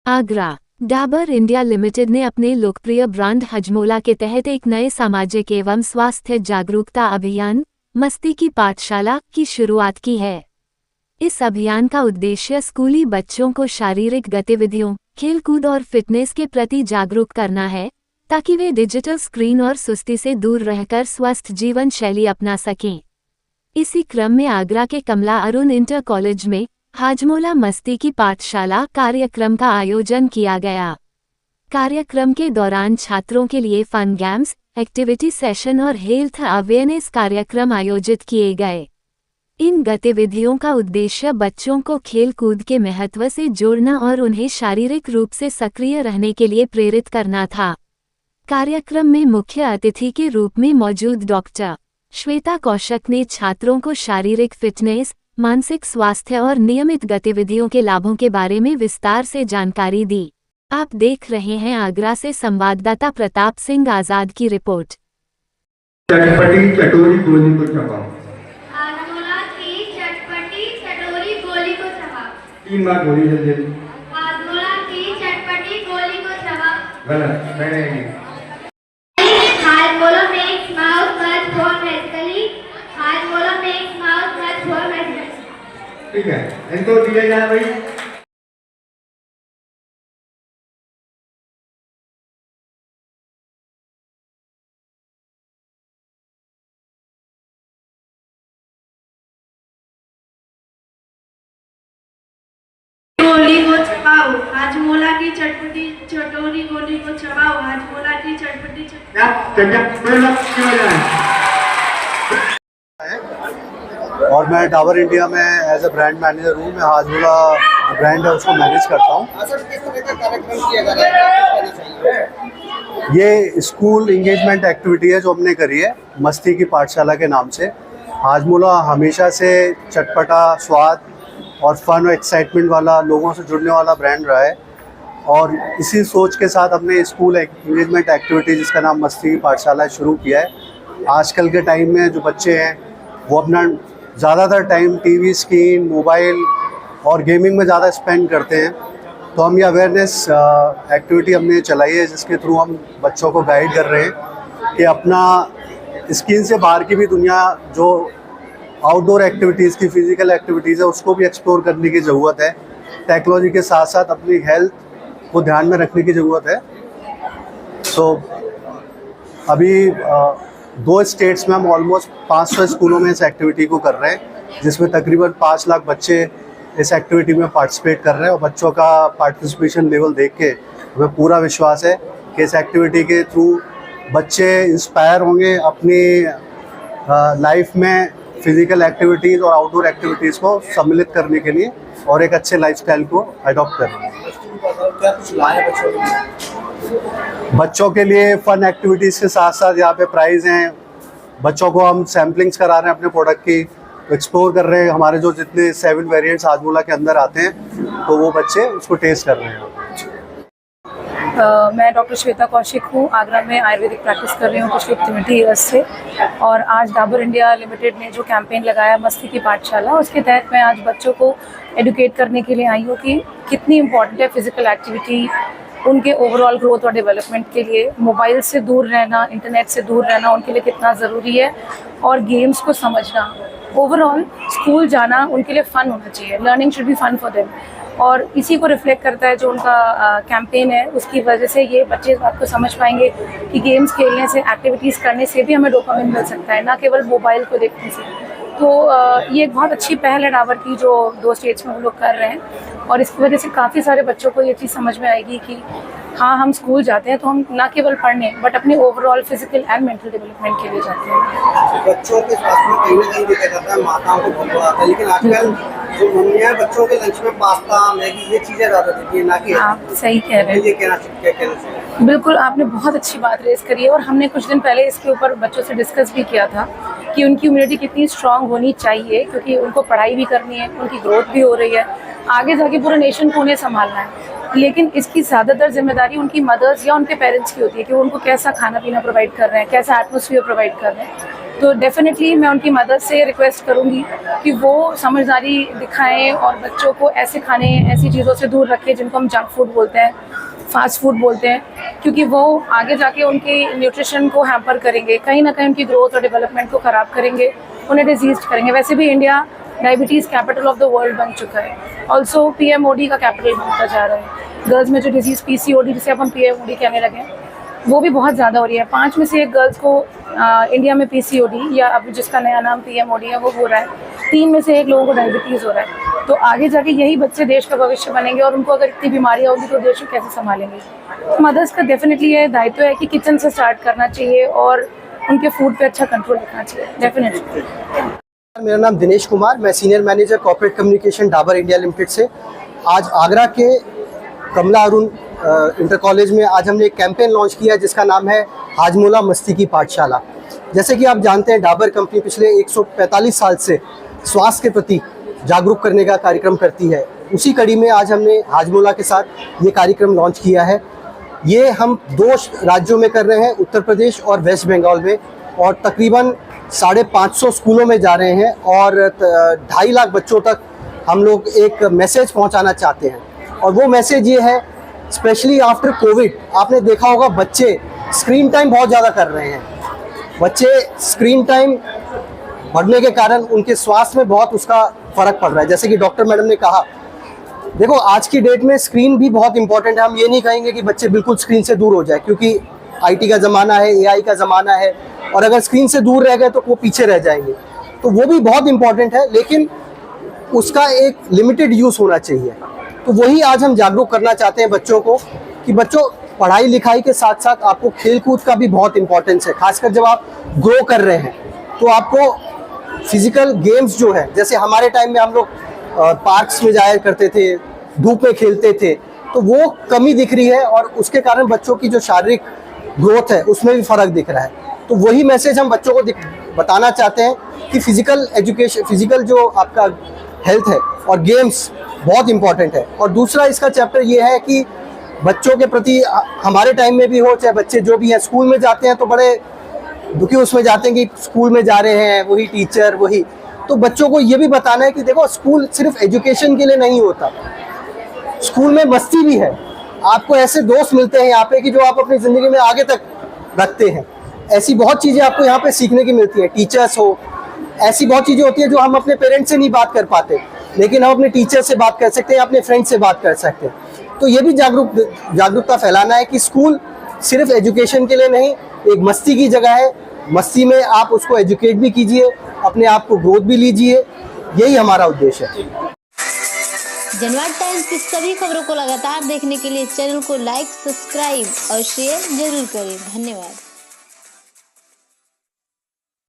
Agra Dabur India limited ने अपने लोकप्रिय ब्रांड हजमोला के तहत एक नए सामाजिक एवं स्वास्थ्य जागरूकता अभियान मस्ती की पाठशाला की शुरुआत की है। इस अभियान का उद्देश्य स्कूली बच्चों को शारीरिक गतिविधियों, खेलकूद और फिटनेस के प्रति जागरूक करना है, ताकि वे डिजिटल स्क्रीन और सुस्ती से दूर रहकर स्वस्थ जीवन शैली अपना सकें। इसी क्रम में आगरा के कमला अरुण इंटर कॉलेज में हाजमोला मस्ती की पाठशाला कार्यक्रम का आयोजन किया गया। कार्यक्रम के दौरान छात्रों के लिए फन गेम्स, एक्टिविटी सेशन और हेल्थ अवेयरनेस कार्यक्रम आयोजित किए गए। इन गतिविधियों का उद्देश्य बच्चों को खेल कूद के महत्व से जोड़ना और उन्हें शारीरिक रूप से सक्रिय रहने के लिए प्रेरित करना था। कार्यक्रम में मुख्य अतिथि के रूप में मौजूद डॉक्टर श्वेता कौशिक ने छात्रों को शारीरिक फिटनेस, मानसिक स्वास्थ्य और नियमित गतिविधियों के लाभों के बारे में विस्तार से जानकारी दी। आप देख रहे हैं आगरा से संवाददाता प्रताप सिंह आजाद की रिपोर्ट। चटपटी चटोरी गोली को चबाओ। हाजमोला की चटपटी चटोरी गोली को चबाओ। 3 बार गोली जल्दी। हाजमोला की चटपटी गोली को चबाओ। गलत, नहीं। Hajmola makes mouth much more magically. Hajmola makes mouth much more magically. ठीक है, इनको दिया जाए भाई। गोली को चबाओ। हाजमोला की चटपटी चटोरी गोली को चबाओ। हाजमोला की चटपटी और मैं डाबर इंडिया में एज ए ब्रांड मैनेजर हूँ। मैं हाजमोला ब्रांड है उसको मैनेज करता हूँ। ये स्कूल इंगेजमेंट एक्टिविटी है जो हमने करी है मस्ती की पाठशाला के नाम से। हाजमोला हमेशा से चटपटा स्वाद और फन और एक्साइटमेंट वाला, लोगों से जुड़ने वाला ब्रांड रहा है और इसी सोच के साथ हमने स्कूल इंगेजमेंट एक्टिविटी जिसका नाम मस्ती की पाठशाला शुरू किया है। आजकल के टाइम में जो बच्चे हैं वो अपना ज़्यादातर टाइम टीवी स्क्रीन, मोबाइल और गेमिंग में ज़्यादा स्पेंड करते हैं, तो हम ये अवेयरनेस एक्टिविटी हमने चलाई है जिसके थ्रू हम बच्चों को गाइड कर रहे हैं कि अपना स्क्रीन से बाहर की भी दुनिया, जो आउटडोर एक्टिविटीज़ की फिज़िकल एक्टिविटीज़ है उसको भी एक्सप्लोर करने की ज़रूरत है। टेक्नोलॉजी के साथ साथ अपनी हेल्थ को ध्यान में रखने की ज़रूरत है। तो अभी 2 स्टेट्स में हम ऑलमोस्ट 500 स्कूलों में इस एक्टिविटी को कर रहे हैं, जिसमें तकरीबन 5 लाख बच्चे इस एक्टिविटी में पार्टिसिपेट कर रहे हैं और बच्चों का पार्टिसिपेशन लेवल देख के हमें पूरा विश्वास है कि इस एक्टिविटी के थ्रू बच्चे इंस्पायर होंगे अपनी लाइफ में फिज़िकल एक्टिविटीज़ और आउटडोर एक्टिविटीज़ को सम्मिलित करने के लिए और एक अच्छे लाइफस्टाइल को अडॉप्ट करने के लिए। बच्चों के लिए फ़न एक्टिविटीज़ के साथ साथ यहाँ पे प्राइज़ हैं। बच्चों को हम सैम्पलिंग्स करा रहे हैं अपने प्रोडक्ट की, एक्सप्लोर कर रहे हैं। हमारे जो जितने 7 वेरिएंट्स हाजमोला के अंदर आते हैं तो वो बच्चे उसको टेस्ट कर रहे हैं। मैं डॉक्टर श्वेता कौशिक हूँ। आगरा में आयुर्वेदिक प्रैक्टिस कर रही हूँ पिछले 20 ईयर्स से। और आज डाबर इंडिया लिमिटेड ने जो कैंपेन लगाया मस्ती की पाठशाला, उसके तहत मैं आज बच्चों को एडुकेट करने के लिए आई हूँ कि कितनी इम्पॉर्टेंट है फिज़िकल एक्टिविटी उनके ओवरऑल ग्रोथ और डेवलपमेंट के लिए। मोबाइल से दूर रहना, इंटरनेट से दूर रहना उनके लिए कितना ज़रूरी है और गेम्स को समझना। ओवरऑल स्कूल जाना उनके लिए फ़न होना चाहिए। Learning should be fun for them. और इसी को रिफ्लेक्ट करता है जो उनका कैंपेन है। उसकी वजह से ये बच्चे इस बात को समझ पाएंगे कि गेम्स खेलने से, एक्टिविटीज़ करने से भी हमें डोपामिन मिल सकता है, ना केवल मोबाइल को देखने से। तो ये एक बहुत अच्छी पहल है डाबर की जो 2 स्टेट्स में वो लोग कर रहे हैं और इसकी वजह से काफ़ी सारे बच्चों को ये चीज़ समझ में आएगी कि हाँ, हम स्कूल जाते हैं तो हम ना केवल पढ़ने बट अपने overall physical and mental development के लिए जाते हैं। बच्चों के स्वास्थ्य में कहीं ना कहीं देखा जाता है माताओं को बहुत बड़ा आता है, लेकिन आजकल जो मम्मियाँ बच्चों के लंच में पास्ता, मैगी ये चीज़ें ज़्यादा देती है, ना कि आप सही कह रहे हैं। ये कहना चाहिए। बिल्कुल, आपने बहुत अच्छी बात रेस करी है और हमने कुछ दिन पहले इसके ऊपर बच्चों से डिस्कस भी किया था कि उनकी इम्यूनिटी कितनी स्ट्रांग होनी चाहिए, क्योंकि उनको पढ़ाई भी करनी है, उनकी ग्रोथ भी हो रही है, आगे जाके पूरे नेशन को उन्हें संभालना है। लेकिन इसकी ज़्यादातर जिम्मेदारी उनकी मदर्स या उनके पेरेंट्स की होती है कि वो उनको कैसा खाना पीना प्रोवाइड कर रहे हैं, कैसा एटमॉस्फेयर प्रोवाइड कर रहे हैं। तो डेफिनेटली मैं उनकी मदद से रिक्वेस्ट करूँगी कि वो समझदारी दिखाएं और बच्चों को ऐसे खाने, ऐसी चीज़ों से दूर रखें जिनको हम जंक फूड बोलते हैं, फास्ट फूड बोलते हैं, क्योंकि वो आगे जाके उनकी न्यूट्रिशन को हैम्पर करेंगे, कहीं ना कहीं उनकी ग्रोथ और डेवलपमेंट को ख़राब करेंगे, उन्हें डिजीज करेंगे। वैसे भी India diabetes capital of the world बन चुका है, ऑल्सो PMOD का कैपिटल बनता जा रहा है। गर्ल्स में जो डिजीज़ PCOD, जिसे अब हम PMOD कहने लगे हैं, वो भी बहुत ज़्यादा हो रही है। 5 में से 1 गर्ल्स को इंडिया में PCOD या अब जिसका नया नाम PMOD है वो हो रहा है। 3 में से 1 लोगों को डायबिटीज़ हो रहा है। तो आगे जाके यही बच्चे देश का भविष्य बनेंगे और उनको अगर इतनी बीमारियाँ होगी तो देश को कैसे संभालेंगे। मदर्स का डेफिनेटली ये दायित्व है कि किचन से स्टार्ट करना चाहिए और उनके फूड पे अच्छा कंट्रोल रखना चाहिए डेफिनेटली। मेरा नाम दिनेश कुमार, मैं senior manager corporate communication Dabur India limited से। आज आगरा के कमला अरुण इंटर कॉलेज में आज हमने एक कैंपेन लॉन्च किया जिसका नाम है हाजमोला मस्ती की पाठशाला। जैसे कि आप जानते हैं, डाबर कंपनी पिछले 145 साल से स्वास्थ्य के प्रति जागरूक करने का कार्यक्रम करती है। उसी कड़ी में आज हमने हाजमोला के साथ ये कार्यक्रम लॉन्च किया है। ये हम 2 राज्यों में कर रहे हैं, उत्तर प्रदेश और वेस्ट बंगाल में, और तकरीबन 550 स्कूलों में जा रहे हैं और 2.5 लाख बच्चों तक हम लोग एक मैसेज पहुंचाना चाहते हैं। और वो मैसेज ये है, स्पेशली आफ्टर कोविड आपने देखा होगा बच्चे स्क्रीन टाइम बहुत ज़्यादा कर रहे हैं। बच्चे स्क्रीन टाइम बढ़ने के कारण उनके स्वास्थ्य में बहुत उसका फ़र्क पड़ रहा है। जैसे कि डॉक्टर मैडम ने कहा, देखो आज की डेट में स्क्रीन भी बहुत इंपॉर्टेंट है। हम ये नहीं कहेंगे कि बच्चे बिल्कुल स्क्रीन से दूर हो जाए, क्योंकि IT का ज़माना है, AI का ज़माना है, और अगर स्क्रीन से दूर रह गए तो वो पीछे रह जाएंगे। तो वो भी बहुत इंपॉर्टेंट है, लेकिन उसका एक लिमिटेड यूज़ होना चाहिए। तो वही आज हम जागरूक करना चाहते हैं बच्चों को कि बच्चों, पढ़ाई लिखाई के साथ साथ आपको खेल कूद का भी बहुत इंपॉर्टेंस है। खासकर जब आप ग्रो कर रहे हैं तो आपको फिजिकल गेम्स जो है, जैसे हमारे टाइम में हम लोग पार्क्स में जाया करते थे, धूप में खेलते थे, तो वो कमी दिख रही है और उसके कारण बच्चों की जो शारीरिक ग्रोथ है उसमें भी फ़र्क दिख रहा है। तो वही मैसेज हम बच्चों को बताना चाहते हैं कि फिजिकल एजुकेशन, फिजिकल जो आपका हेल्थ है और गेम्स बहुत इंपॉर्टेंट है। और दूसरा इसका चैप्टर ये है कि बच्चों के प्रति, हमारे टाइम में भी हो, चाहे बच्चे जो भी हैं स्कूल में जाते हैं तो बड़े दुखी उसमें जाते हैं कि स्कूल में जा रहे हैं, वही टीचर वही। तो बच्चों को ये भी बताना है कि देखो, स्कूल सिर्फ एजुकेशन के लिए नहीं होता, स्कूल में मस्ती भी है। आपको ऐसे दोस्त मिलते हैं यहाँ पे कि जो आप अपनी ज़िंदगी में आगे तक रखते हैं। ऐसी बहुत चीज़ें आपको यहाँ पे सीखने की मिलती है। टीचर्स हो, ऐसी बहुत चीज़ें होती हैं जो हम अपने पेरेंट्स से नहीं बात कर पाते, लेकिन हम अपने टीचर से बात कर सकते हैं, अपने फ्रेंड से बात कर सकते हैं। तो ये भी जागरूकता फैलाना है कि स्कूल सिर्फ एजुकेशन के लिए नहीं, एक मस्ती की जगह है। मस्ती में आप उसको एजुकेट भी कीजिए, अपने आप को ग्रोथ भी लीजिए, यही हमारा उद्देश्य है। जनवाद टाइम्स की सभी खबरों को लगातार देखने के लिए चैनल को लाइक, सब्सक्राइब और शेयर जरूर करें। धन्यवाद।